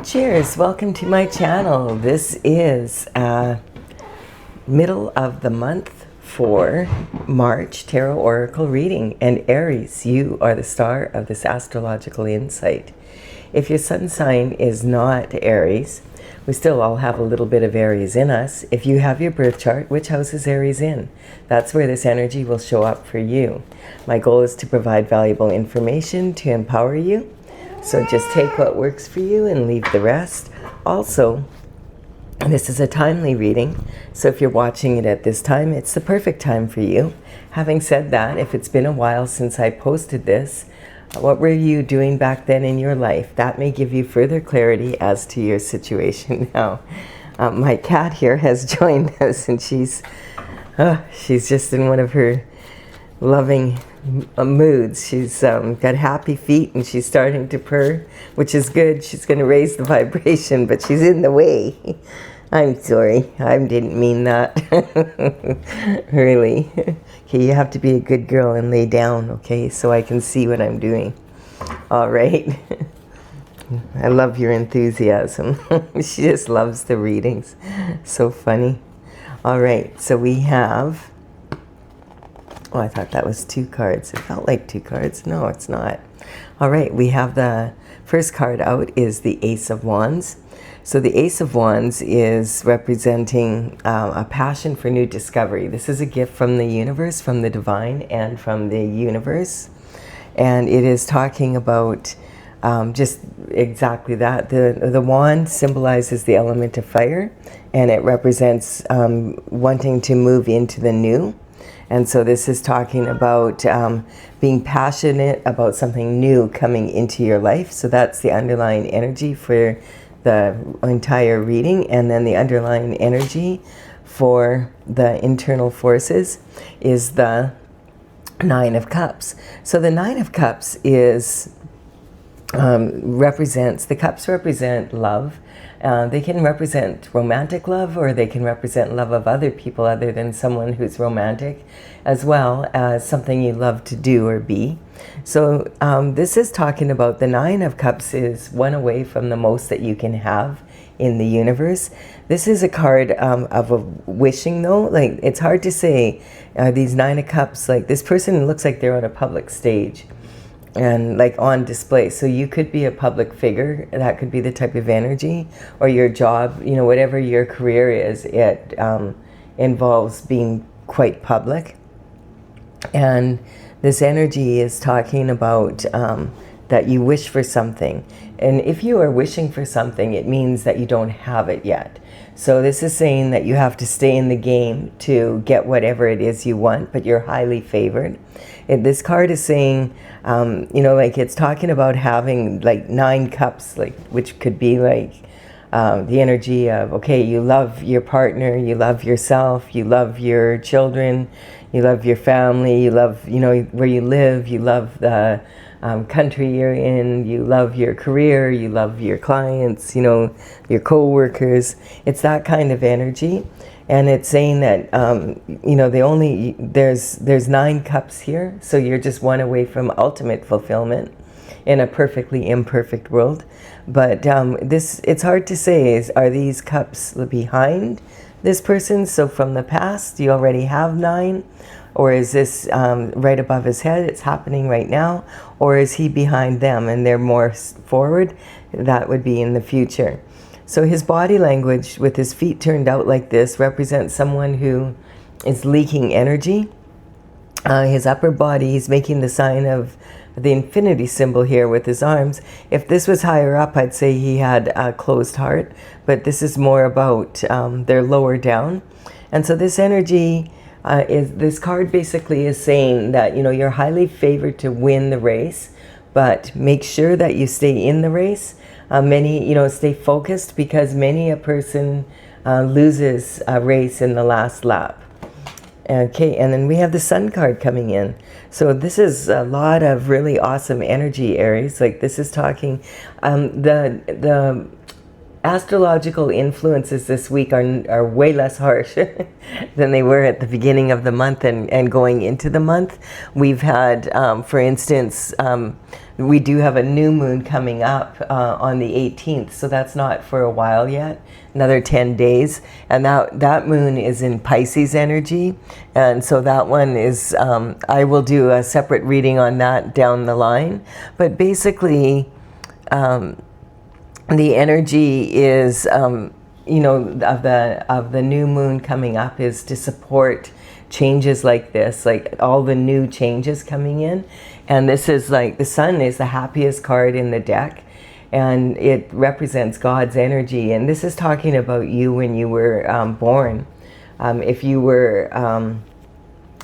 Cheers, welcome to my channel. This is middle of the month for March Tarot Oracle reading. And Aries, you are the star of this astrological insight. If your sun sign is not Aries, we still all have a little bit of Aries in us. If you have your birth chart, which house is Aries in? That's where this energy will show up for you. My goal is to provide valuable information to empower you. So just take what works for you and leave the rest. Also, this is a timely reading, so if you're watching it at this time, it's the perfect time for you. Having said that, if it's been a while since I posted this, what were you doing back then in your life? That may give you further clarity as to your situation now. My cat here has joined us, and she's just in one of her loving moods. She's got happy feet and she's starting to purr, which is good. She's going to raise the vibration, but she's in the way. I'm sorry, I didn't mean that. Really. Okay, you have to be a good girl and lay down, okay, so I can see what I'm doing. All right. I love your enthusiasm. She just loves the readings. So funny. All right, so we have... Oh, I thought that was two cards. It felt like two cards. No, it's not. All right, we have the first card out is the Ace of Wands. So the Ace of Wands is representing a passion for new discovery. This is a gift from the universe, from the divine, and from the universe. And it is talking about just exactly that. The wand symbolizes the element of fire, and it represents wanting to move into the new. And so this is talking about being passionate about something new coming into your life. So that's the underlying energy for the entire reading. And then the underlying energy for the internal forces is the Nine of Cups. So the Nine of Cups is the cups represent love. They can represent romantic love, or they can represent love of other people other than someone who's romantic, as well as something you love to do or be. So this is talking about the Nine of Cups is one away from the most that you can have in the universe. This is a card of a wishing, though. Like, it's hard to say, these Nine of Cups, like this person looks like they're on a public stage and like on display. So you could be a public figure. That could be the type of energy, or your job, you know, whatever your career is, it involves being quite public. And this energy is talking about that you wish for something. And if you are wishing for something, it means that you don't have it yet. So this is saying that you have to stay in the game to get whatever it is you want, but you're highly favored. This card is saying, you know, like it's talking about having like 9 cups, like, which could be like the energy of, okay, you love your partner, you love yourself, you love your children, you love your family, you love, you know, where you live, you love the country you're in, you love your career, you love your clients, you know, your co-workers. It's that kind of energy. And it's saying that, you know, there's 9 cups here, so you're just one away from ultimate fulfillment in a perfectly imperfect world. But it's hard to say, are these cups behind this person? So from the past, you already have 9? Or is this right above his head? It's happening right now. Or is he behind them and they're more forward? That would be in the future. So his body language with his feet turned out like this represents someone who is leaking energy. His upper body, he's making the sign of the infinity symbol here with his arms. If this was higher up, I'd say he had a closed heart. But this is more about they're lower down. And so this energy... this card basically is saying that, you know, you're highly favored to win the race, but make sure that you stay in the race. Stay focused, because many a person loses a race in the last lap. Okay, and then we have the Sun card coming in. So this is a lot of really awesome energy, Aries. Like, this is talking, the astrological influences this week are way less harsh than they were at the beginning of the month and going into the month. We've had, for instance, we do have a new moon coming up on the 18th, so that's not for a while yet, another 10 days. And that moon is in Pisces energy, and so that one is, I will do a separate reading on that down the line. But basically, the energy is, you know, of the new moon coming up is to support changes like this, like all the new changes coming in. And this is like, the sun is the happiest card in the deck, and it represents God's energy. And this is talking about you when you were born. If you were,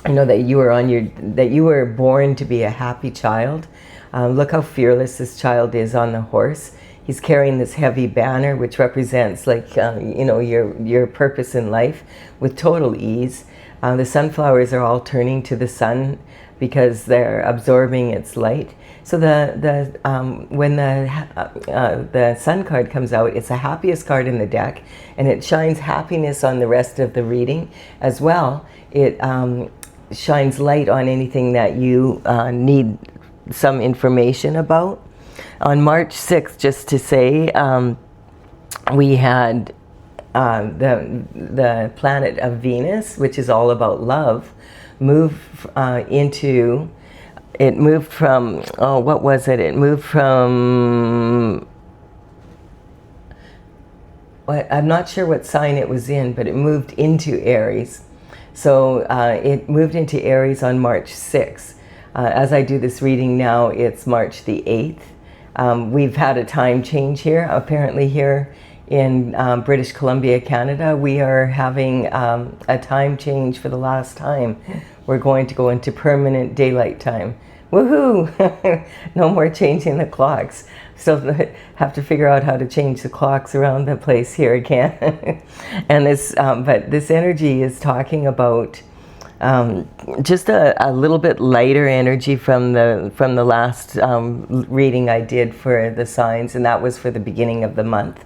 you know, that you were born to be a happy child. Look how fearless this child is on the horse. He's carrying this heavy banner, which represents, like, you know, your purpose in life with total ease. The sunflowers are all turning to the sun because they're absorbing its light. So when the sun card comes out, it's the happiest card in the deck, and it shines happiness on the rest of the reading as well. It shines light on anything that you need some information about. On March 6th, just to say, we had the planet of Venus, which is all about love, move into, it moved from, oh, what was it? It moved from, I'm not sure what sign it was in, but it moved into Aries. So it moved into Aries on March 6th. As I do this reading now, it's March the 8th. We've had a time change here. Apparently here in British Columbia, Canada, we are having a time change for the last time. We're going to go into permanent daylight time. Woohoo! No more changing the clocks. Still have to figure out how to change the clocks around the place here again. And this, but this energy is talking about just a little bit lighter energy from the last reading I did for the signs, and that was for the beginning of the month.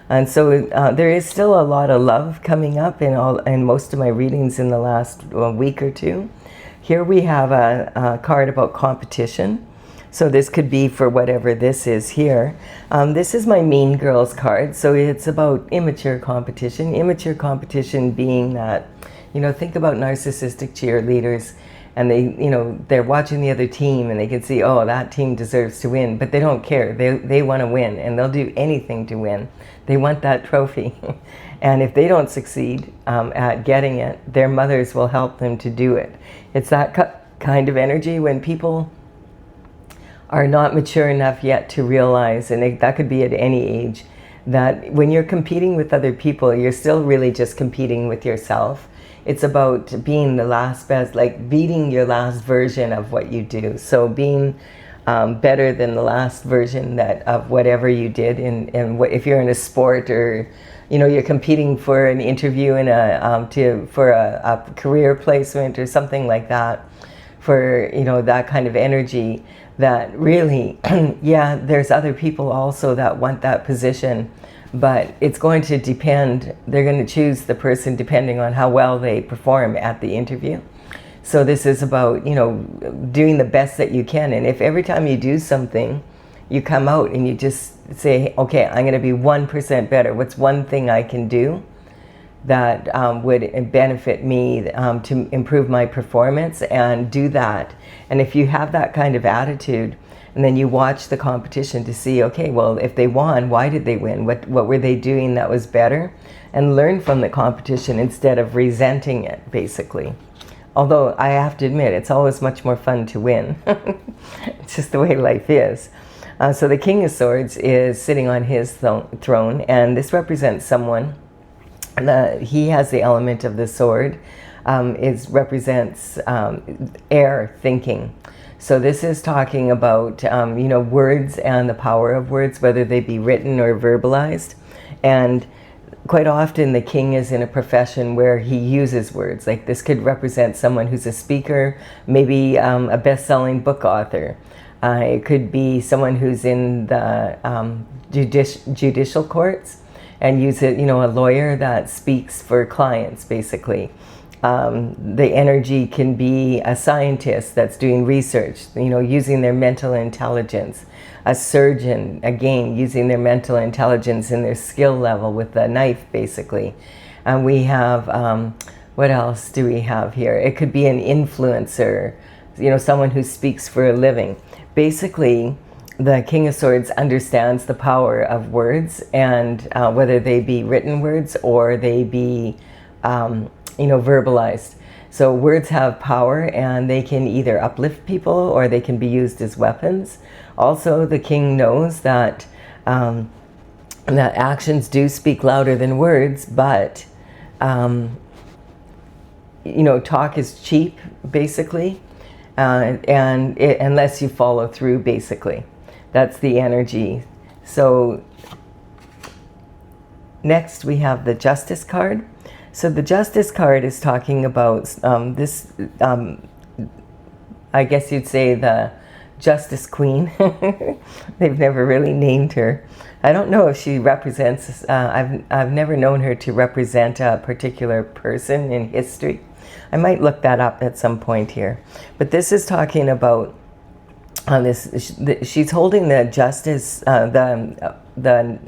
And so there is still a lot of love coming up in most of my readings in the last week or two. Here we have a card about competition. So this could be for whatever this is here. This is my Mean Girls card. So it's about immature competition. Immature competition being that, you know, think about narcissistic cheerleaders, and they're watching the other team and they can see, oh, that team deserves to win, but they don't care. They want to win, and they'll do anything to win. They want that trophy. And if they don't succeed at getting it, their mothers will help them to do it. It's that kind of energy when people are not mature enough yet to realize, and that could be at any age, that when you're competing with other people, you're still really just competing with yourself. It's about being the last best, like beating your last version of what you do. So being better than the last version of whatever you did. If you're in a sport, or you're competing for an interview for a career placement or something like that, for that kind of energy, that really, yeah, there's other people also that want that position. But it's going to depend, they're going to choose the person depending on how well they perform at the interview. So this is about, doing the best that you can. And if every time you do something, you come out and you just say, okay, I'm going to be 1% better. What's one thing I can do that would benefit me to improve my performance, and do that. And if you have that kind of attitude, and then you watch the competition to see, okay, well, if they won, why did they win? What were they doing that was better? And learn from the competition instead of resenting it, basically. Although I have to admit, it's always much more fun to win. It's just the way life is. So the King of Swords is sitting on his throne, and this represents someone. He has the element of the sword. Represents air, thinking. So this is talking about, words and the power of words, whether they be written or verbalized. And quite often the king is in a profession where he uses words. Like this could represent someone who's a speaker, maybe a best-selling book author. It could be someone who's in the judicial courts. and use it, you know, a lawyer that speaks for clients, basically. The energy can be a scientist that's doing research, you know, using their mental intelligence. A surgeon, again, using their mental intelligence and their skill level with the knife, basically. And we have, what else do we have here? It could be an influencer, you know, someone who speaks for a living. Basically, the King of Swords understands the power of words, and whether they be written words or they be, you know, verbalized. So words have power, and they can either uplift people or they can be used as weapons. Also, the king knows that that actions do speak louder than words, but you know, talk is cheap, basically, unless you follow through, basically. That's the energy. So next we have the Justice card. So the Justice card is talking about this, I guess you'd say the Justice Queen. They've never really named her. I don't know if she represents, I've never known her to represent a particular person in history. I might look that up at some point here. But this is talking about she's holding the justice, the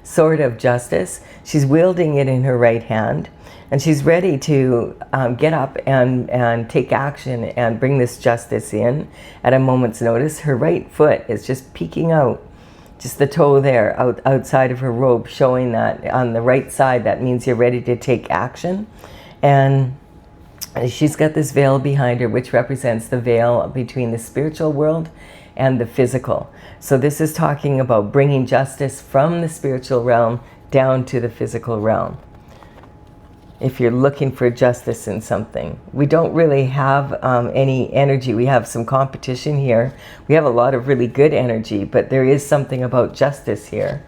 sword of justice. She's wielding it in her right hand, and she's ready to get up and take action and bring this justice in at a moment's notice. Her right foot is just peeking out, just the toe there outside of her robe, showing that on the right side, that means you're ready to take action. And she's got this veil behind her, which represents the veil between the spiritual world and the physical. So this is talking about bringing justice from the spiritual realm down to the physical realm. If you're looking for justice in something, we don't really have any energy. We have some competition here. We have a lot of really good energy, but there is something about justice here.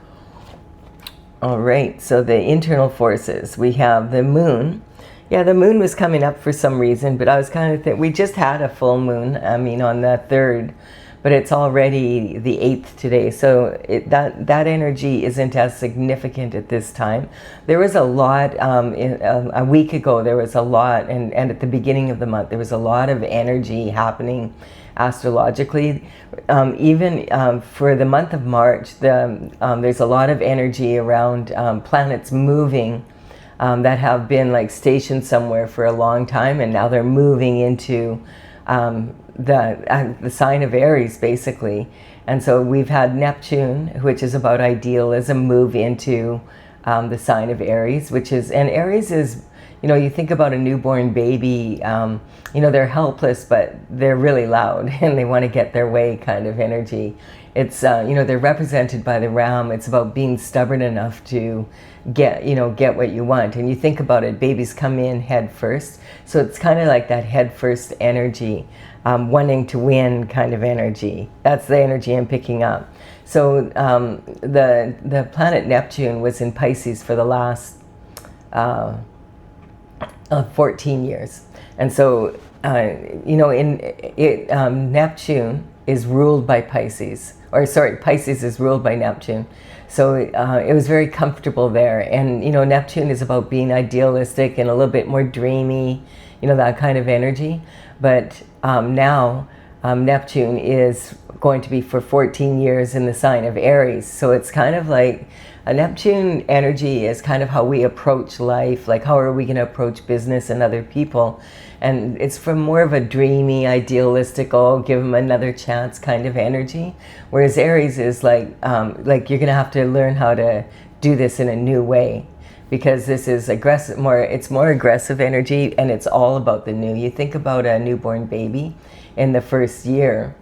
All right, so the internal forces. We have the moon. Yeah, the moon was coming up for some reason, but I was kind of thinking, we just had a full moon, I mean, on the 3rd, but it's already the 8th today, so that energy isn't as significant at this time. There was a lot, a week ago, there was a lot, and at the beginning of the month, there was a lot of energy happening astrologically. Even for the month of March, there's a lot of energy around planets moving, that have been like stationed somewhere for a long time, and now they're moving into the sign of Aries, basically. And so we've had Neptune, which is about idealism, move into the sign of Aries, and Aries is, you know, you think about a newborn baby, you know, they're helpless, but they're really loud and they want to get their way kind of energy. It's, you know, they're represented by the ram. It's about being stubborn enough to get what you want. And you think about it, babies come in head first. So it's kind of like that head first energy, wanting to win kind of energy. That's the energy I'm picking up. So the planet Neptune was in Pisces for the last 14 years. And so, you know, Neptune is ruled by Pisces. Or sorry, Pisces is ruled by Neptune. So it was very comfortable there. And, you know, Neptune is about being idealistic and a little bit more dreamy, you know, that kind of energy. But now Neptune is going to be for 14 years in the sign of Aries. So it's kind of like a Neptune energy is kind of how we approach life, like how are we going to approach business and other people. And it's from more of a dreamy, idealistic, oh, give them another chance kind of energy. Whereas Aries is like you're going to have to learn how to do this in a new way, because this is aggressive, it's more aggressive energy, and it's all about the new. You think about a newborn baby in the first year,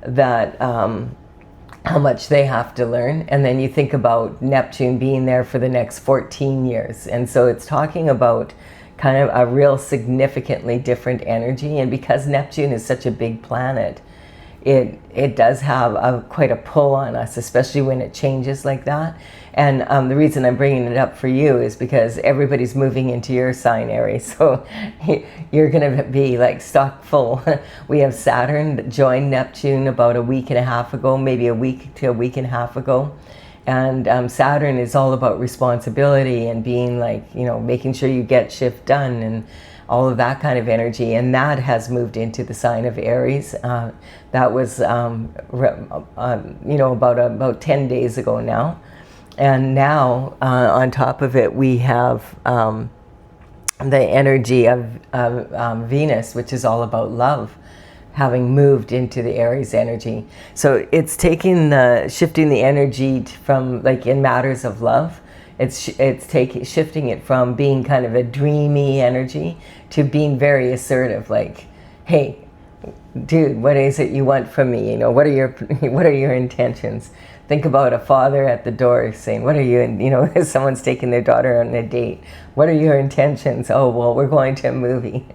that how much they have to learn, and then you think about Neptune being there for the next 14 years. And so it's talking about kind of a real significantly different energy. And because Neptune is such a big planet, it does have quite a pull on us, especially when it changes like that. And the reason I'm bringing it up for you is because everybody's moving into your sign, Aries. So you're going to be like stock full. We have Saturn that joined Neptune about a week and a half ago, maybe a week to a week and a half ago. And Saturn is all about responsibility and being like, you know, making sure you get shift done and all of that kind of energy. And that has moved into the sign of Aries. That was, you know, about 10 days ago now. And now, on top of it, we have the energy of Venus, which is all about love, having moved into the Aries energy. So it's taking shifting the energy from, like, in matters of love, it's shifting it from being kind of a dreamy energy to being very assertive, like, hey, dude, what is it you want from me? You know, what are your intentions? Think about a father at the door saying, what are you, you know, if someone's taking their daughter on a date, what are your intentions? Oh, well, we're going to a movie.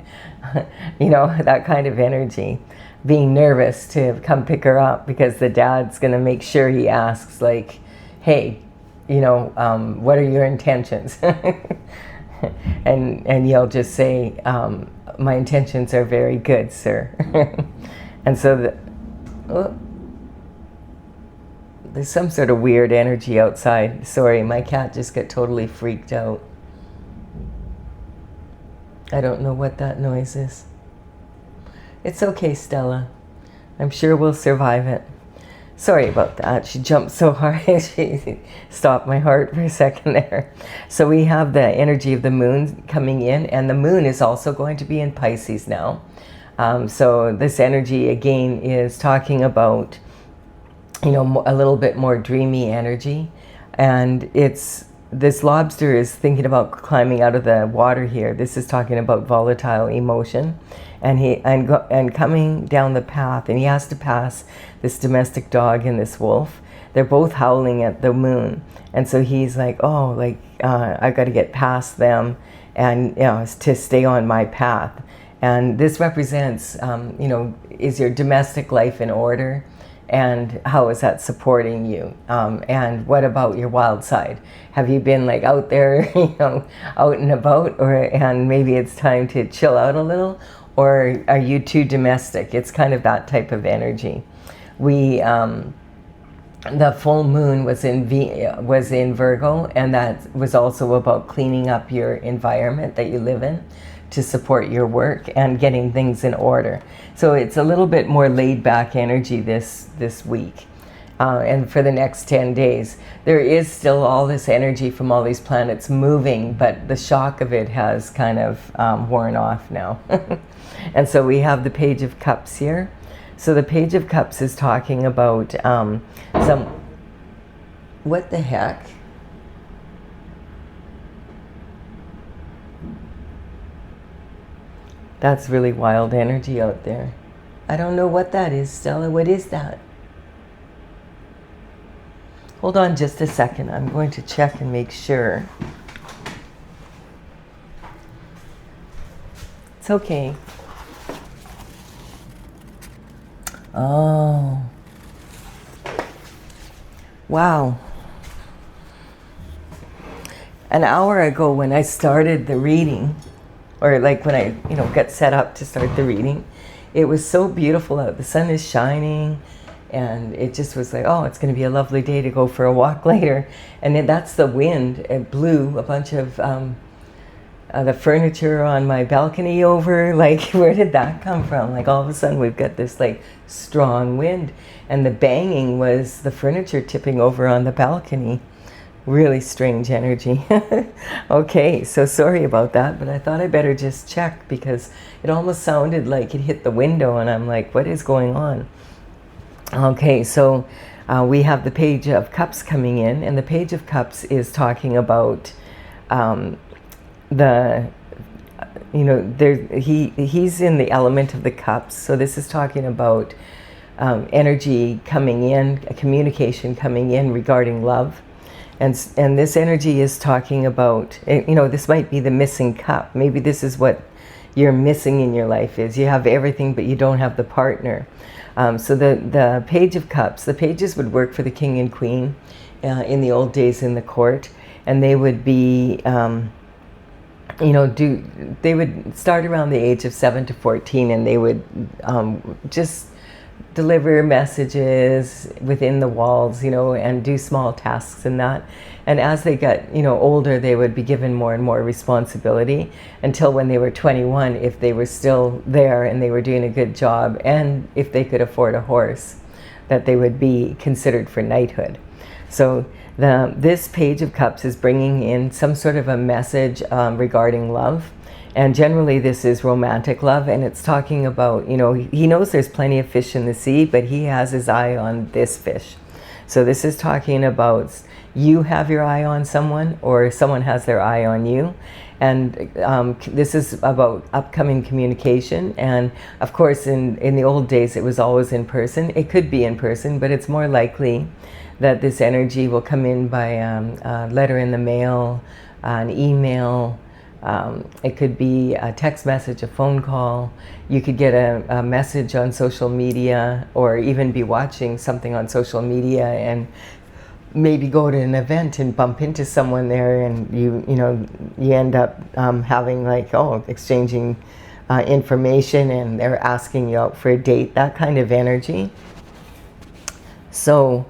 You know, that kind of energy. Being nervous to come pick her up because the dad's going to make sure he asks, like, hey, you know, what are your intentions? and you'll just say, my intentions are very good, sir. And so there's some sort of weird energy outside. Sorry, my cat just got totally freaked out. I don't know what that noise is. It's okay, Stella. I'm sure we'll survive it. Sorry about that. She jumped so hard. She stopped my heart for a second there. So we have the energy of the moon coming in, and the moon is also going to be in Pisces now. So this energy again is talking about, you know, a little bit more dreamy energy. And this lobster is thinking about climbing out of the water here. This is talking about volatile emotion. And coming down the path, and he has to pass this domestic dog and this wolf. They're both howling at the moon, and so he's like, oh, like, I got to get past them, and, you know, to stay on my path. And this represents, you know, is your domestic life in order, and how is that supporting you? And what about your wild side? Have you been, like, out there, you know, out and about, and maybe it's time to chill out a little? Or are you too domestic? It's kind of that type of energy. The full moon was in Virgo, and that was also about cleaning up your environment that you live in to support your work and getting things in order. So it's a little bit more laid back energy this week. And for the next 10 days, there is still all this energy from all these planets moving, but the shock of it has kind of worn off now. And so we have the Page of Cups here. So the Page of Cups is talking about what the heck? That's really wild energy out there. I don't know what that is, Stella. What is that? Hold on just a second. I'm going to check and make sure. It's okay. Oh. Wow. An hour ago when I started the reading, or like when I, you know, got set up to start the reading, it was so beautiful out. The sun is shining, and it just was like, oh, it's going to be a lovely day to go for a walk later. And then that's the wind. It blew a bunch of the furniture on my balcony over. Like, where did that come from? Like, all of a sudden we've got this like strong wind, and the banging was the furniture tipping over on the balcony. Really strange energy. Okay, so sorry about that, but I thought I better just check because it almost sounded like it hit the window, and I'm like, what is going on? Okay, so we have the Page of Cups coming in, and the Page of Cups is talking about he's in the element of the cups. So this is talking about energy coming in, communication coming in regarding love. And this energy is talking about, you know, this might be the missing cup. Maybe this is what you're missing in your life is you have everything, but you don't have the partner. So the Page of Cups, the pages would work for the king and queen in the old days in the court. And they would be, they would start around the age of 7 to 14, and they would just deliver messages within the walls, you know, and do small tasks and that. And as they got, you know, older, they would be given more and more responsibility until when they were 21, if they were still there and they were doing a good job, and if they could afford a horse, that they would be considered for knighthood. So this Page of Cups is bringing in some sort of a message regarding love. And generally this is romantic love, and it's talking about, you know, he knows there's plenty of fish in the sea, but he has his eye on this fish. So this is talking about you have your eye on someone, or someone has their eye on you. And this is about upcoming communication. And of course, in the old days, it was always in person. It could be in person, but it's more likely that this energy will come in by a letter in the mail, an email. It could be a text message, a phone call. You could get a message on social media, or even be watching something on social media and maybe go to an event and bump into someone there, and you end up having like, exchanging information, and they're asking you out for a date, that kind of energy. So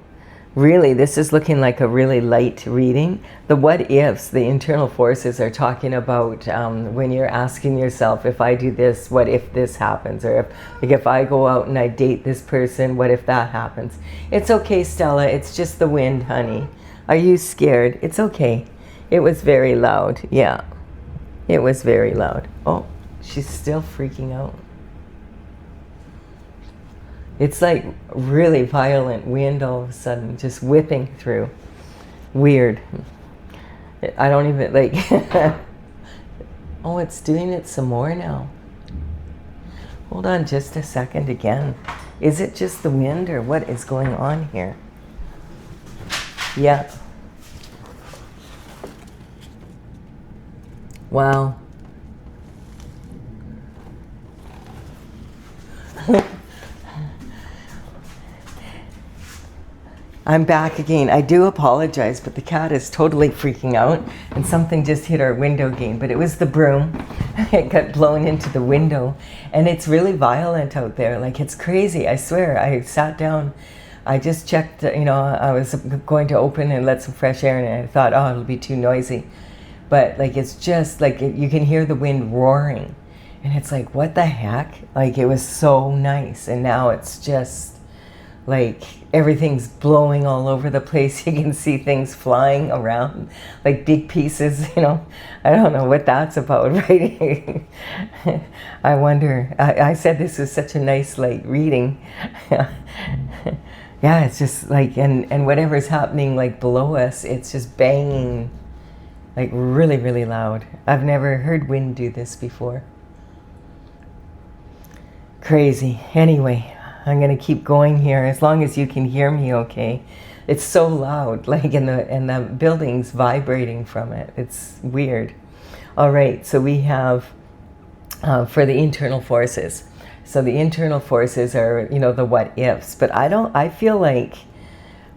really, this is looking like a really light reading. The what ifs, the internal forces, are talking about when you're asking yourself, if I do this, what if this happens? Or if I go out and I date this person, what if that happens? It's okay, Stella. It's just the wind, honey. Are you scared? It's okay. It was very loud. Yeah, it was very loud. Oh, she's still freaking out. It's like really violent wind all of a sudden, just whipping through. Weird. I don't even like... Oh, it's doing it some more now. Hold on just a second again. Is it just the wind, or what is going on here? Yeah. Wow. I'm back again. I do apologize, but the cat is totally freaking out, and something just hit our window again, but it was the broom. It got blown into the window, and it's really violent out there. Like, it's crazy. I swear. I sat down. I just checked, I was going to open and let some fresh air in, and I thought, it'll be too noisy. But like, it's just like, you can hear the wind roaring, and it's like, what the heck? Like, it was so nice, and now it's just like everything's blowing all over the place. You can see things flying around, like big pieces, I don't know what that's about, right? I wonder. I said this was such a nice light reading. Yeah, it's just like, and whatever's happening like below us, it's just banging like really, really loud. I've never heard wind do this before. Crazy. Anyway, I'm going to keep going here as long as you can hear me okay. It's so loud, like, and the building's vibrating from it. It's weird. All right, so we have for the internal forces. So the internal forces are, the what ifs, but I feel like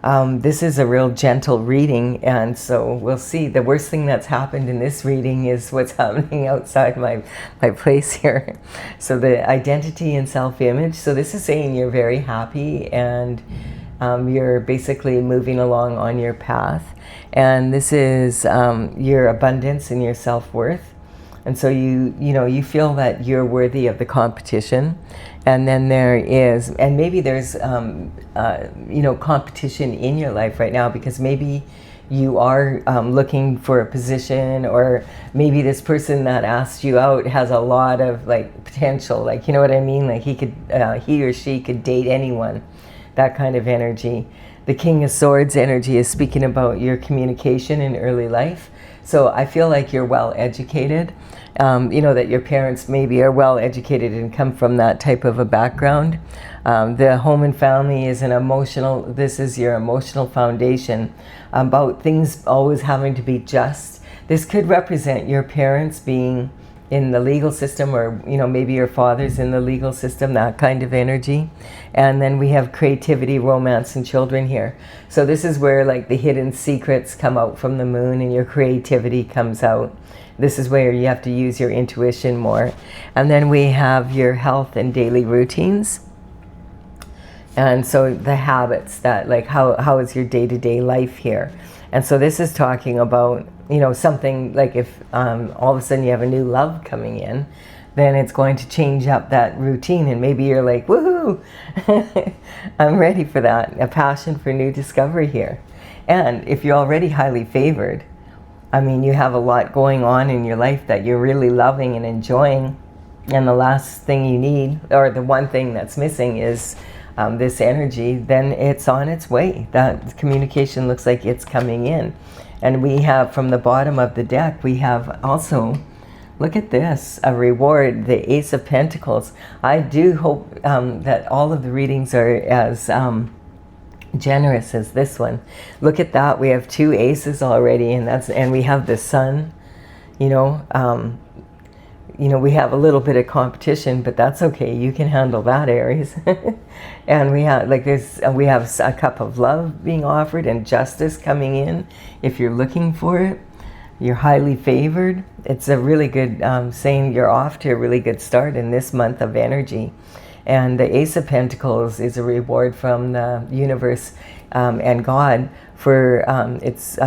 this is a real gentle reading, and so we'll see. The worst thing that's happened in this reading is what's happening outside my place here. So the identity and self-image. So this is saying you're very happy, and you're basically moving along on your path. And this is your abundance and your self-worth. And so you feel that you're worthy of the competition. And then there is, and maybe there's, competition in your life right now, because maybe you are looking for a position, or maybe this person that asked you out has a lot of like potential, like, you know what I mean? Like he or she could date anyone, that kind of energy. The King of Swords energy is speaking about your communication in early life. So I feel like you're well educated, that your parents maybe are well educated and come from that type of a background. The home and family is this is your emotional foundation, about things always having to be just. This could represent your parents being in the legal system, or maybe your father's in the legal system, that kind of energy. And then we have creativity, romance, and children here. So this is where like the hidden secrets come out from the moon, and your creativity comes out. This is where you have to use your intuition more. And then we have your health and daily routines. And so the habits that, like, how is your day-to-day life here? And so this is talking about, you know, something like if all of a sudden you have a new love coming in, then it's going to change up that routine, and maybe you're like, woohoo, I'm ready for that, a passion for new discovery here. And if you're already highly favored, I mean, you have a lot going on in your life that you're really loving and enjoying, and the last thing you need, or the one thing that's missing, is this energy, then it's on its way. That communication looks like it's coming in. And we have, from the bottom of the deck, we have also, look at this, a reward, the Ace of Pentacles. I do hope that all of the readings are as generous as this one. Look at that, we have 2 aces already, and we have the Sun. You know, we have a little bit of competition, but that's okay. You can handle that, Aries. And we have, like, we have a cup of love being offered and justice coming in. If you're looking for it, you're highly favored. It's a really good saying you're off to a really good start in this month of energy. And the Ace of Pentacles is a reward from the universe and God for it's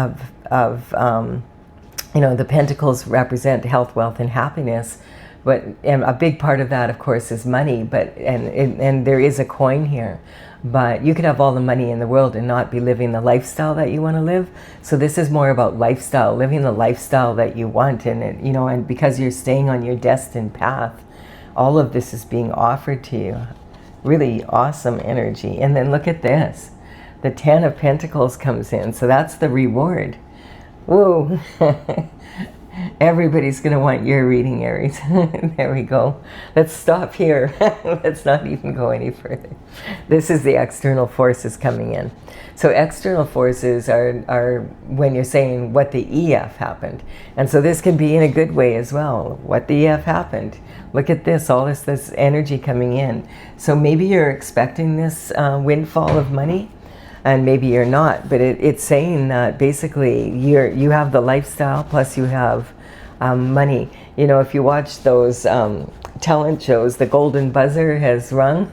you know, the pentacles represent health, wealth, and happiness, but a big part of that, of course, is money. But and there is a coin here, but you could have all the money in the world and not be living the lifestyle that you want to live. So this is more about lifestyle, living the lifestyle that you want, and you know, and because you're staying on your destined path, all of this is being offered to you. Really awesome energy. And then look at this, the 10 of Pentacles comes in, so that's the reward. Whoa. Everybody's going to want your reading, Aries. There we go. Let's stop here. Let's not even go any further. This is the external forces coming in. So external forces are when you're saying what the EF happened. And so this can be in a good way as well. What the EF happened. Look at this, all this energy coming in. So maybe you're expecting this windfall of money, and maybe you're not, but it's saying that basically you have the lifestyle plus you have money. You know, if you watch those talent shows, the golden buzzer has rung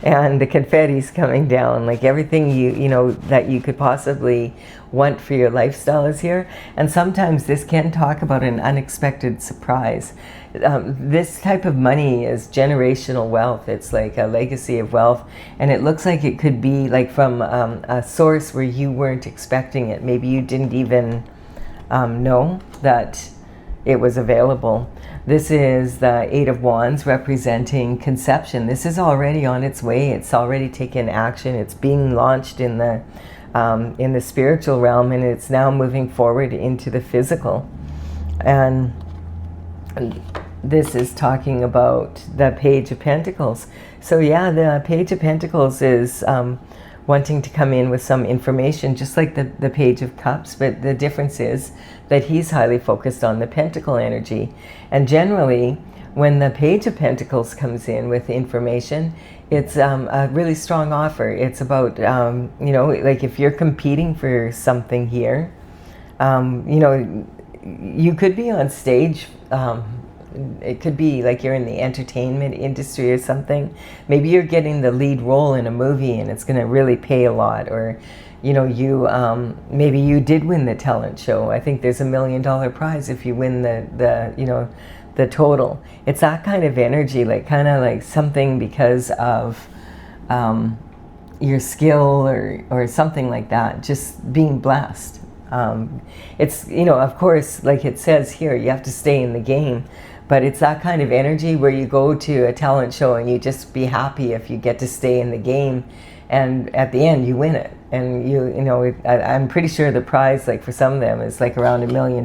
and the confetti's coming down, like everything you know that you could possibly want for your lifestyle is here. And sometimes this can talk about an unexpected surprise. This type of money is generational wealth. It's like a legacy of wealth, and it looks like it could be like from a source where you weren't expecting it. Maybe you didn't even know that it was available. This is the 8 of Wands representing conception. This is already on its way. It's already taken action. It's being launched in the spiritual realm, and it's now moving forward into the physical. And this is talking about the Page of Pentacles. So yeah, the Page of Pentacles is wanting to come in with some information, just like the Page of Cups, but the difference is that he's highly focused on the Pentacle energy. And generally, when the Page of Pentacles comes in with information, it's a really strong offer. It's about, you know, like if you're competing for something here, you know, you could be on stage. It could be like you're in the entertainment industry or something. Maybe you're getting the lead role in a movie and it's going to really pay a lot. Or, you know, you maybe you did win the talent show. I think there's $1 million prize if you win the you know, the total. It's that kind of energy, like kind of like something because of your skill or something like that, just being blessed. It's, you know, of course, like it says here, you have to stay in the game, but it's that kind of energy where you go to a talent show and you just be happy if you get to stay in the game, and at the end you win it. And you know, I'm pretty sure the prize, like for some of them, is like around $1 million.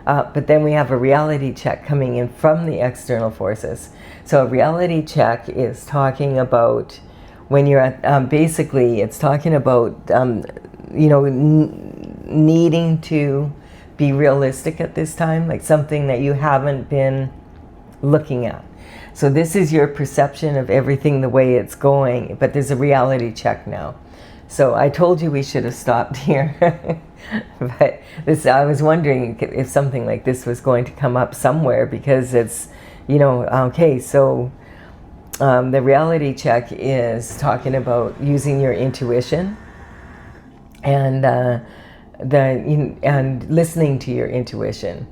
But then we have a reality check coming in from the external forces. So a reality check is talking about when you're at, basically it's talking about, you know, needing to be realistic at this time, like something that you haven't been looking at. So this is your perception of everything the way it's going, but there's a reality check now. So I told you we should have stopped here. But this, I was wondering if something like this was going to come up somewhere, because it's, you know, okay, so The reality check is talking about using your intuition and and listening to your intuition.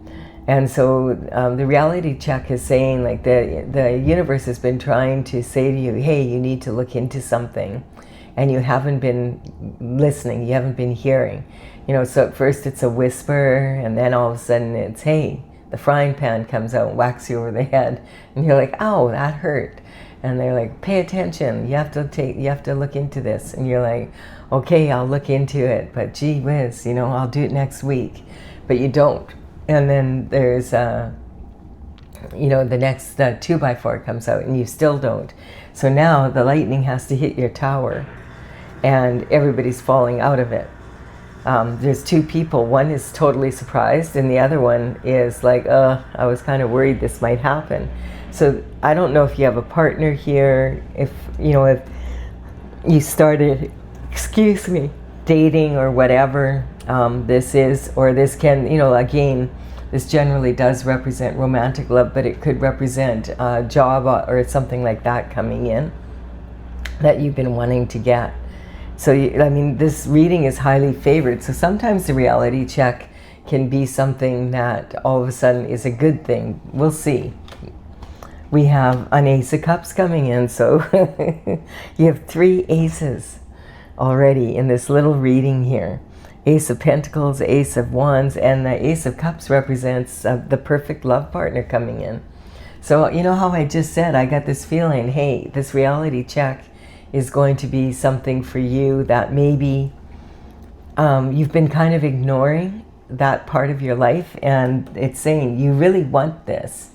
And so the reality check is saying, like, the universe has been trying to say to you, hey, you need to look into something, and you haven't been listening, you haven't been hearing. You know, so at first it's a whisper, and then all of a sudden it's, hey, the frying pan comes out and whacks you over the head, and you're like, ow, that hurt. And they're like, pay attention, you have to look into this. And you're like, okay, I'll look into it, but gee whiz, you know, I'll do it next week. But you don't. And then there's, you know, the next 2x4 comes out and you still don't. So now the lightning has to hit your tower and everybody's falling out of it. There's two people. One is totally surprised and the other one is like, I was kind of worried this might happen. So I don't know if you have a partner here, if you started, dating or whatever this is, or this can, again, this generally does represent romantic love, but it could represent a job or something like that coming in that you've been wanting to get. So, this reading is highly favored. So sometimes the reality check can be something that all of a sudden is a good thing. We'll see. We have an Ace of Cups coming in, so you have 3 aces already in this little reading here. Ace of Pentacles, Ace of Wands, and the Ace of Cups represents the perfect love partner coming in. So you know how I just said, I got this feeling, hey, this reality check is going to be something for you that maybe you've been kind of ignoring that part of your life, and it's saying you really want this,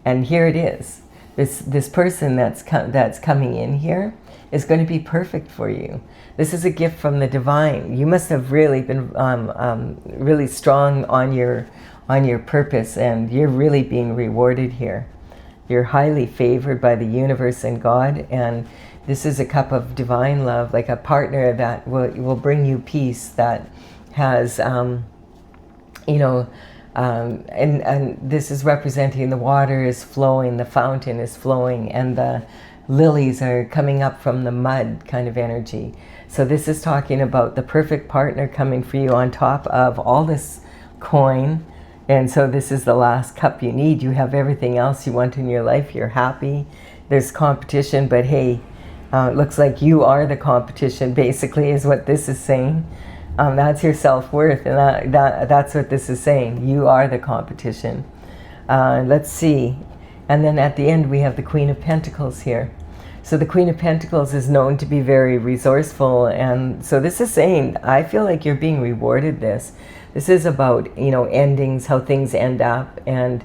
and here it is. This person that's coming in here is going to be perfect for you. This is a gift from the divine. You must have really been really strong on your purpose, and you're really being rewarded here. You're highly favored by the universe and God, and this is a cup of divine love, like a partner that will bring you peace, that has and this is representing the water is flowing, the fountain is flowing, and the lilies are coming up from the mud kind of energy. So this is talking about the perfect partner coming for you on top of all this coin. And so this is the last cup you need. You have everything else you want in your life. You're happy. There's competition, but hey, it looks like you are the competition, basically, is what this is saying. That's your self-worth, and that's what this is saying. You are the competition. Let's see. And then at the end, we have the Queen of Pentacles here. So the Queen of Pentacles is known to be very resourceful, and so this is saying, I feel like you're being rewarded this. This is about, endings, how things end up, and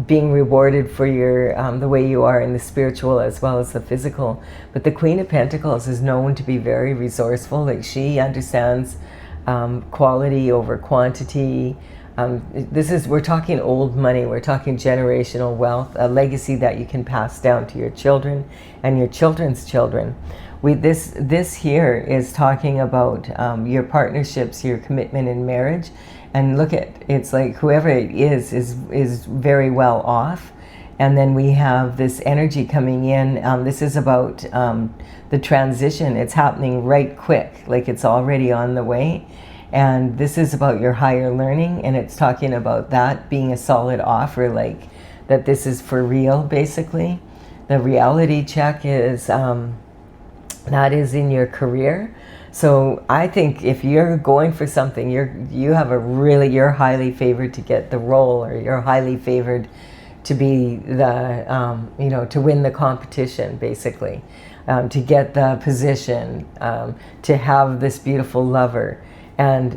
being rewarded for your the way you are in the spiritual as well as the physical. But the Queen of Pentacles is known to be very resourceful. Like, she understands quality over quantity. We're talking old money, we're talking generational wealth, a legacy that you can pass down to your children and your children's children. This here is talking about your partnerships, your commitment in marriage. And look at, it's like whoever it is very well off. And then we have this energy coming in. This is about the transition. It's happening right quick, like it's already on the way. And this is about your higher learning, and it's talking about that being a solid offer, like that this is for real, basically. The reality check is that is in your career. So I think if you're going for something, you're highly favored to get the role, or you're highly favored to be the, to win the competition, basically, to get the position, to have this beautiful lover. And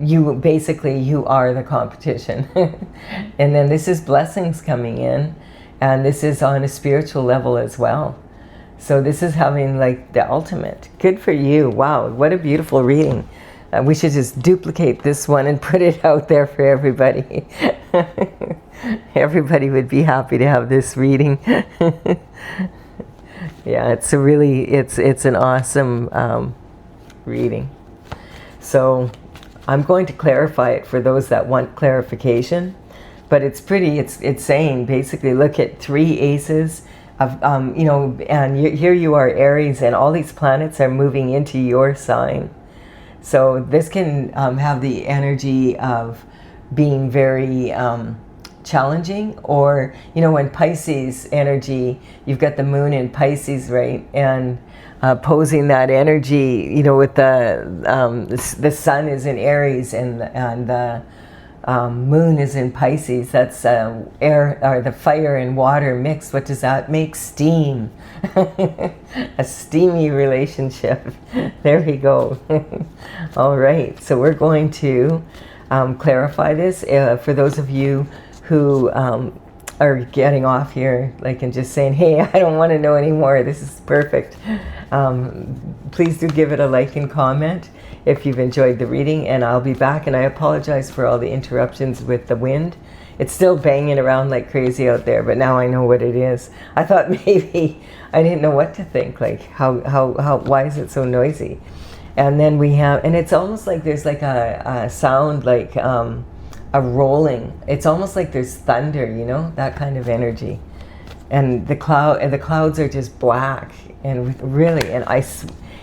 you are the competition. And then this is blessings coming in, and this is on a spiritual level as well. So this is having like the ultimate. Good for you. Wow, what a beautiful reading. We should just duplicate this one and put it out there for everybody. Everybody would be happy to have this reading. Yeah, it's an awesome reading. So I'm going to clarify it for those that want clarification, but it's saying basically, look at 3 aces, you know, and here you are, Aries, and all these planets are moving into your sign. So this can have the energy of being very challenging, or, you know, when Pisces energy, you've got the moon in Pisces, right? And posing that energy, you know, with the sun is in Aries, and the moon is in Pisces. That's air, or the fire and water mixed. What does that make? Steam. A steamy relationship. There we go. All right, so we're going to clarify this for those of you who are getting off here, like, and just saying, hey, I don't want to know anymore, this is perfect. Please do give it a like and comment if you've enjoyed the reading, and I'll be back. And I apologize for all the interruptions with the wind. It's still banging around like crazy out there, but now I know what it is. I thought maybe I didn't know what to think, like why is it so noisy? And then we have, and it's almost like there's like a sound like a rolling. It's almost like there's thunder, you know, that kind of energy. And the clouds are just black, and really, and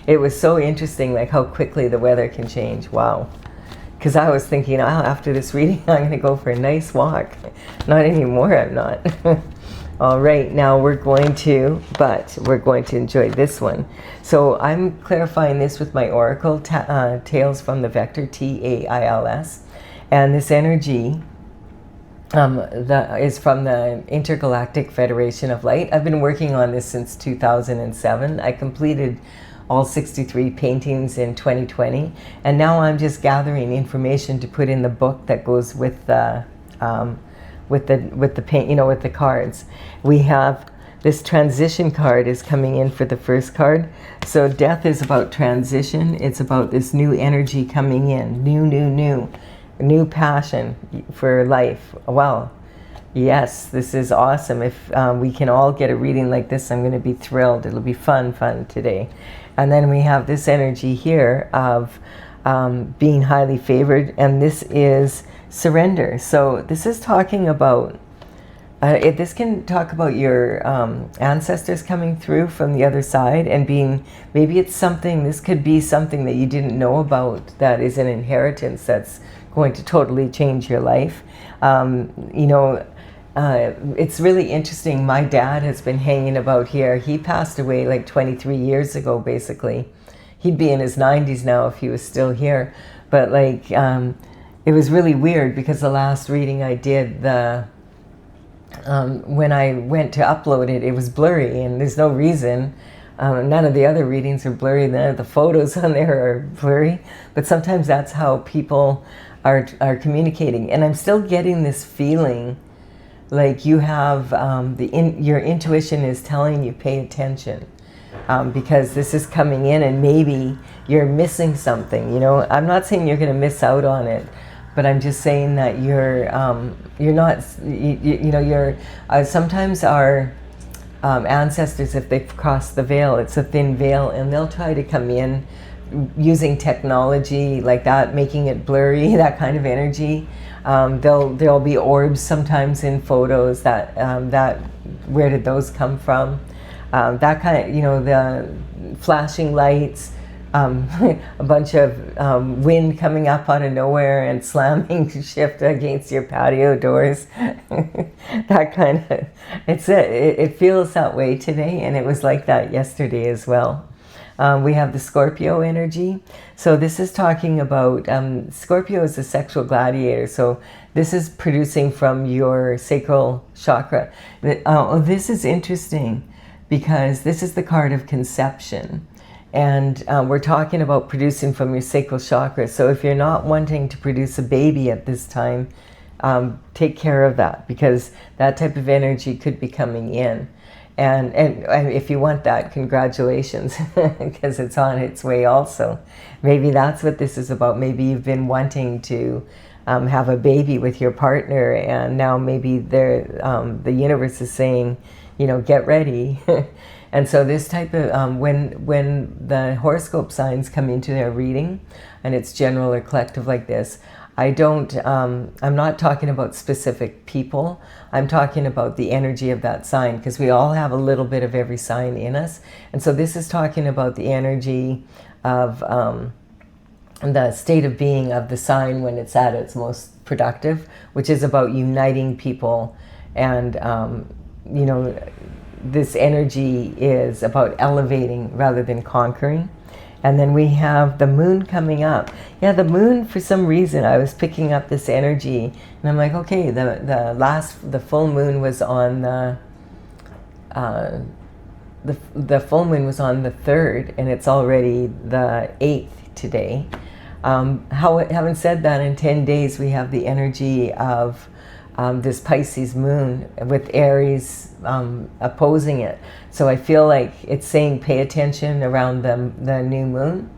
it was so interesting, like how quickly the weather can change. Wow. Because I was thinking, oh, after this reading, I'm going to go for a nice walk. Not anymore, I'm not. All right, now we're going to enjoy this one. So I'm clarifying this with my oracle, Tales from the Vector, Tails. And this energy that is from the Intergalactic Federation of Light. I've been working on this since 2007. I completed all 63 paintings in 2020, and now I'm just gathering information to put in the book that goes with the paint, you know, with the cards. We have this transition card is coming in for the first card. So death is about transition. It's about this new energy coming in, new passion for life. Wow. Yes, this is awesome. If we can all get a reading like this, I'm going to be thrilled. It'll be fun today. And then we have this energy here of being highly favored, and this is surrender. So this is talking about, this can talk about your ancestors coming through from the other side and being, maybe it's something, this could be something that you didn't know about that is an inheritance that's going to totally change your life. You know, it's really interesting. My dad has been hanging about here. He passed away like 23 years ago, basically. He'd be in his 90s now if he was still here. But like, it was really weird because the last reading I did, when I went to upload it, it was blurry, and there's no reason. None of the other readings are blurry. None of the photos on there are blurry. But sometimes that's how people are communicating. And I'm still getting this feeling like you have, your intuition is telling you pay attention, because this is coming in and maybe you're missing something, you know. I'm not saying you're going to miss out on it, but I'm just saying that you're not, you know, you're, sometimes our ancestors, if they've crossed the veil, it's a thin veil, and they'll try to come in using technology like that, making it blurry, that kind of energy. There'll be orbs sometimes in photos that where did those come from? That kind of, you know, the flashing lights, a bunch of wind coming up out of nowhere and slamming shift against your patio doors. That kind of, it feels that way today, and it was like that yesterday as well. We have the Scorpio energy. So this is talking about, Scorpio is a sexual gladiator. So this is producing from your sacral chakra. This is interesting because this is the card of conception. And we're talking about producing from your sacral chakra. So if you're not wanting to produce a baby at this time, take care of that, because that type of energy could be coming in. And if you want that, congratulations, because it's on its way also. Maybe that's what this is about. Maybe you've been wanting to have a baby with your partner, and now maybe the universe is saying, you know, get ready. And so this type of, when the horoscope signs come into their reading, and it's general or collective like this, I'm not talking about specific people. I'm talking about the energy of that sign, because we all have a little bit of every sign in us. And so this is talking about the energy of the state of being of the sign when it's at its most productive, which is about uniting people. And, you know, this energy is about elevating rather than conquering. And then we have the moon coming up. Yeah, the moon, for some reason, I was picking up this energy. And I'm like, okay, the full moon was on the full moon was on the 3rd, and it's already the 8th today. Having said that, in 10 days, we have the energy of this Pisces moon with Aries opposing it. So I feel like it's saying pay attention around the new moon,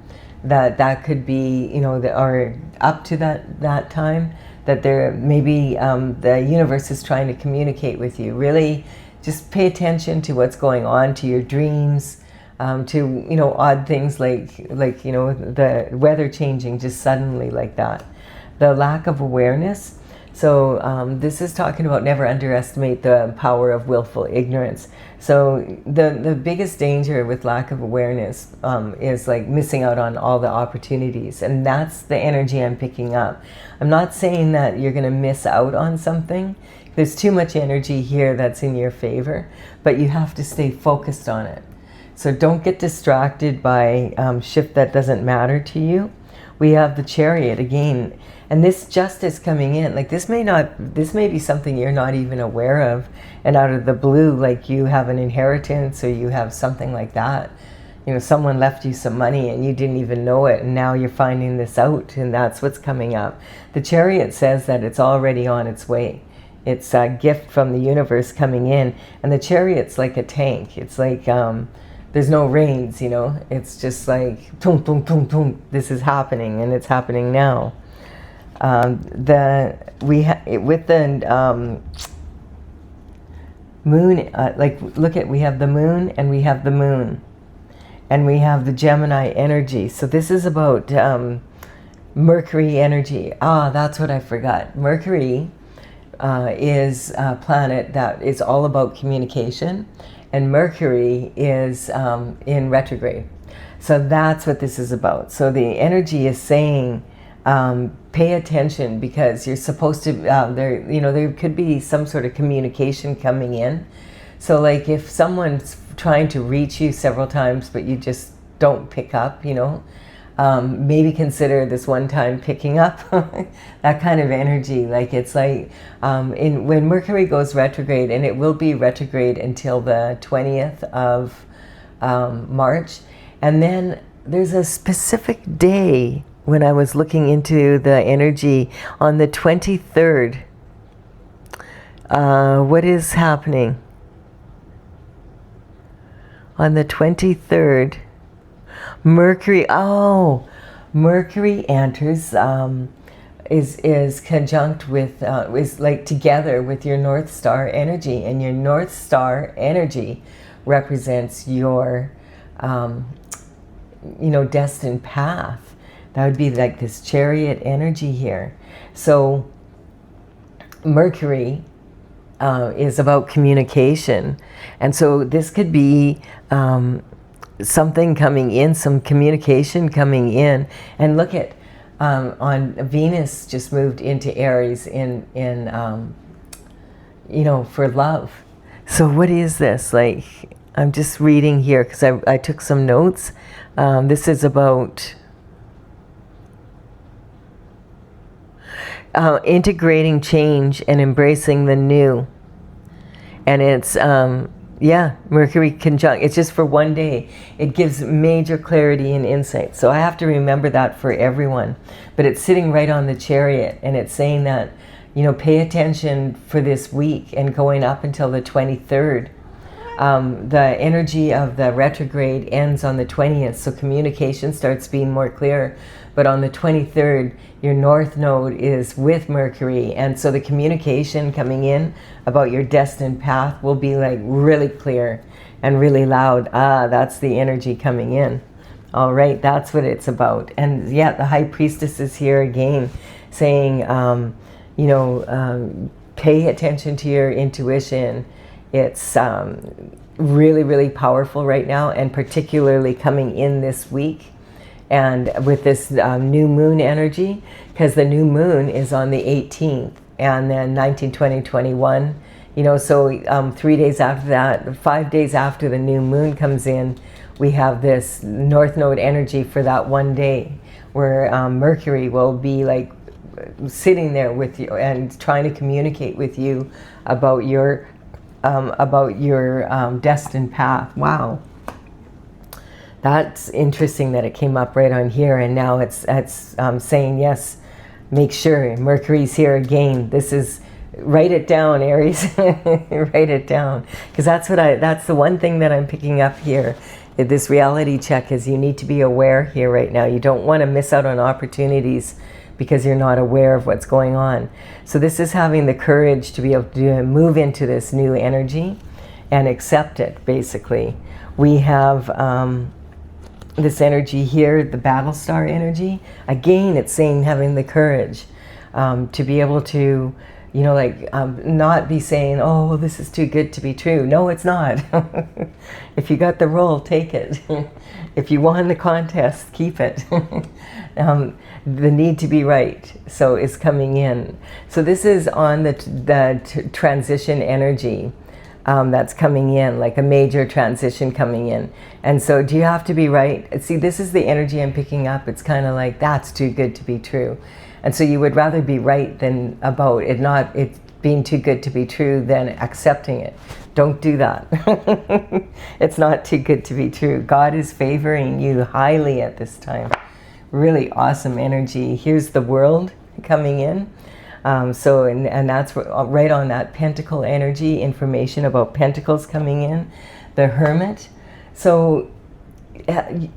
that could be, you know, or up to that time, that there maybe the universe is trying to communicate with you. Really just pay attention to what's going on, to your dreams, to, you know, odd things like, you know, the weather changing just suddenly like that. The lack of awareness. So this is talking about never underestimate the power of willful ignorance. So the biggest danger with lack of awareness is like missing out on all the opportunities. And that's the energy I'm picking up. I'm not saying that you're going to miss out on something. There's too much energy here that's in your favor, but you have to stay focused on it. So don't get distracted by shift that doesn't matter to you. We have the Chariot again, and this justice coming in. Like this may be something you're not even aware of, and out of the blue, like you have an inheritance or you have something like that. You know, someone left you some money and you didn't even know it, and now you're finding this out, and that's what's coming up. The Chariot says that it's already on its way. It's a gift from the universe coming in, and the Chariot's like a tank. It's like there's no reins, you know. It's just like boom, boom, boom, boom. This is happening, and it's happening now. With the moon, like look at, we have the moon and we have the moon, and we have the Gemini energy. So this is about Mercury energy. That's what I forgot. Mercury is a planet that is all about communication, and Mercury is in retrograde. So that's what this is about. So the energy is saying pay attention, because you're supposed to, there could be some sort of communication coming in. So like if someone's trying to reach you several times but you just don't pick up, you know, maybe consider this one time picking up. That kind of energy. Like it's like when Mercury goes retrograde, and it will be retrograde until the 20th of March, and then there's a specific day when I was looking into the energy on the 23rd. What is happening on the 23rd? Mercury enters, is conjunct with, is like together with your North Star energy, and your North Star energy represents your, destined path. That would be like this Chariot energy here. So Mercury is about communication, and so this could be something coming in, some communication coming in. And look at on Venus just moved into Aries in for love. So what is this? Like, I'm just reading here because I took some notes. This is about integrating change and embracing the new. And it's Mercury conjunct. It's just for one day. It gives major clarity and insight. So I have to remember that for everyone. But it's sitting right on the Chariot, and it's saying that, pay attention for this week and going up until the 23rd. The energy of the retrograde ends on the 20th, so communication starts being more clear. But on the 23rd, your North Node is with Mercury, and so the communication coming in about your destined path will be like really clear and really loud. That's the energy coming in. All right, that's what it's about. And yeah, the High Priestess is here again, saying, pay attention to your intuition. It's really, really powerful right now, and particularly coming in this week. And with this new moon energy, because the new moon is on the 18th, and then 19, 20, 21, so 3 days after that, 5 days after the new moon comes in, we have this North Node energy for that one day, where Mercury will be like sitting there with you and trying to communicate with you about your destined path. Wow. That's interesting that it came up right on here, and now it's saying, yes, make sure Mercury's here again. This is, write it down, Aries. Write it down, because that's the one thing that I'm picking up here. This reality check is you need to be aware here right now. You don't want to miss out on opportunities because you're not aware of what's going on. So this is having the courage to be able to move into this new energy and accept it, basically. We have this energy here, the battle star energy. Again, it's saying having the courage to be able to, not be saying, oh, well, this is too good to be true. No, it's not. If you got the role, take it. If you won the contest, keep it. The need to be right, so is coming in. So this is on the transition energy that's coming in, like a major transition coming in. And so do you have to be right? See, this is the energy I'm picking up. It's kind of like, that's too good to be true. And so you would rather be right than about it being too good to be true than accepting it. Don't do that. It's not too good to be true. God is favoring you highly at this time. Really awesome energy. Here's the world coming in. And that's right on that pentacle energy, information about pentacles coming in. The Hermit. So,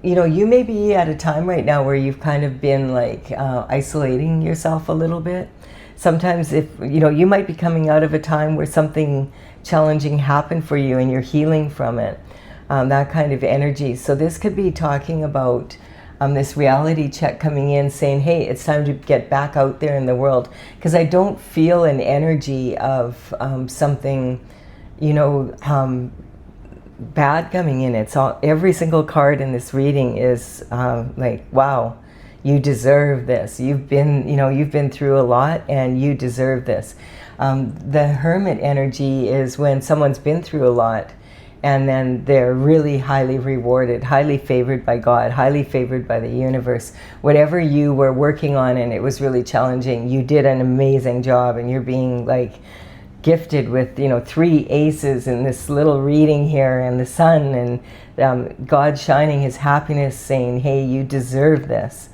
you may be at a time right now where you've kind of been like isolating yourself a little bit. Sometimes you might be coming out of a time where something challenging happened for you and you're healing from it. That kind of energy. So this could be talking about this reality check coming in saying, hey, it's time to get back out there in the world. Because I don't feel an energy of something, bad coming in. It's all, every single card in this reading is like, wow, you deserve this. You've been through a lot and you deserve this. The Hermit energy is when someone's been through a lot and then they're really highly rewarded, highly favored by God, highly favored by the universe. Whatever you were working on and it was really challenging, you did an amazing job, and you're being like gifted with 3 aces in this little reading here, and the sun, and God shining his happiness, saying, hey, you deserve this.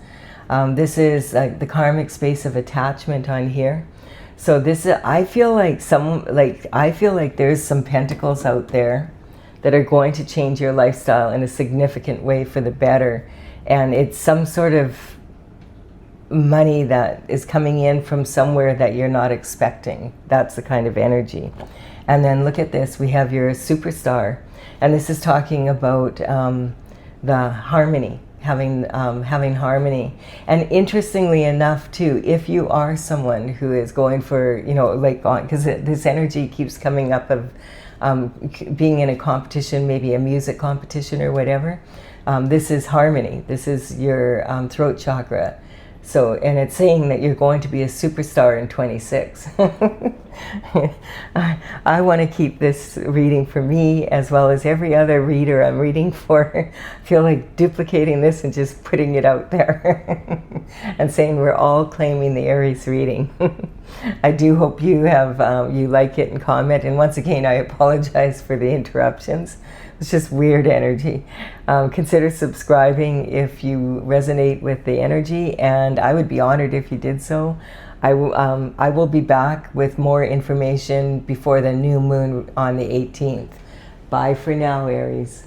This is the karmic space of attachment on here. So this, I feel like there's some pentacles out there that are going to change your lifestyle in a significant way for the better. And it's some sort of money that is coming in from somewhere that you're not expecting. That's the kind of energy. And then look at this, we have your superstar. And this is talking about the harmony, having harmony. And interestingly enough too, if you are someone who is going for, because this energy keeps coming up of being in a competition, maybe a music competition or whatever, this is harmony. This is your throat chakra. So, and it's saying that you're going to be a superstar in 26. I want to keep this reading for me as well as every other reader I'm reading for. I feel like duplicating this and just putting it out there and saying we're all claiming the Aries reading. I do hope you have you like it and comment. And once again, I apologize for the interruptions. It's just weird energy. Consider subscribing if you resonate with the energy, and I would be honored if you did so. I will be back with more information before the new moon on the 18th. Bye for now, Aries.